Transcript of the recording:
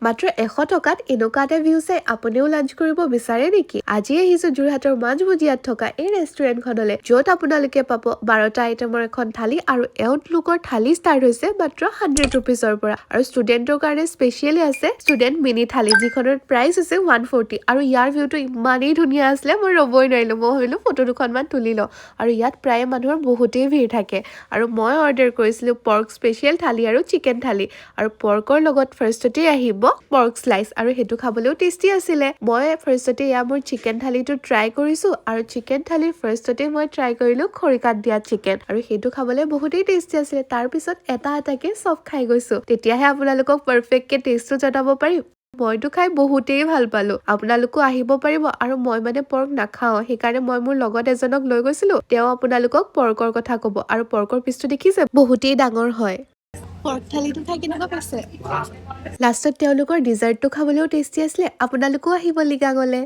মাত্ৰ 100 টকাত এনেকুৱা এটা ভিউ চাই আপুনিও লাঞ্চ কৰিব বিচাৰে নেকি? আজি আহিছো যোৰহাটৰ মাজমজিয়াত থকা এই ৰেষ্টুৰেণ্টখনলৈ, য'ত আপোনালোকে পাব 12টা আইটেমৰ এখন থালি আৰু এওঁলোকৰ থালি ষ্টাৰ্ট হৈছে মাত্ৰ 100 ৰুপিজৰ পৰা। আৰু ষ্টুডেণ্টৰ কাৰণে স্পেচিয়েলি আছে ষ্টুডেণ্ট মিনি থালি, যিখনৰ প্ৰাইচ হৈছে 140। আৰু ইয়াৰ ভিউটো ইমানেই ধুনীয়া আছিলে, মই ৰ'বই নোৱাৰিলো। মই ভাবিলো ফটো দুখনমান তুলি লওঁ। আৰু ইয়াত প্ৰায় মানুহৰ বহুতেই ভিৰ থাকে। আৰু মই অৰ্ডাৰ কৰিছিলো পৰ্ক স্পেচিয়েল থালি আৰু চিকেন থালি। আৰু পৰ্কৰ লগত ফাৰ্ষ্টতে আহিব পৰ্ক স্লাইচ, আৰু সেইটো খাবলৈও টেষ্টি আছিলে। মই ফাৰ্ষ্টতে মোৰ চিকেন থালিটো ট্ৰাই কৰিছো, আৰু চিকেন থালিৰ ফাৰ্ষ্টতে মই ট্ৰাই কৰিলো খৰিকাত দিয়া চিকেন, আৰু সেইটো খাবলৈ বহুতেই টেষ্টি আছিলে। তাৰ পিছত এটা এটাকে চব খাই গৈছো, তেতিয়াহে আপোনালোকক পাৰফেক্টকে টেষ্টটো জনাব পাৰিম। মইতো খাই বহুতেই ভাল পালো, আপোনালোকো আহিব পাৰিব। আৰু মই পৰ্ক নাখাওঁ, সেইকাৰণে মই মোৰ লগত এজনক লৈ গৈছিলো। তেওঁ আপোনালোকক পৰ্কৰ কথা ক'ব। আৰু পৰ্কৰ পিচটো দেখিছে বহুতেই ডাঙৰ হয়। পৰ্ক থালিটো খাই কেনেকুৱা পাইছে? লাষ্টত তেওঁলোকৰ ডিজাৰ্টটো খাবলৈও টেষ্টি আছিলে। আপোনালোকো আহিব লিগাঙলে।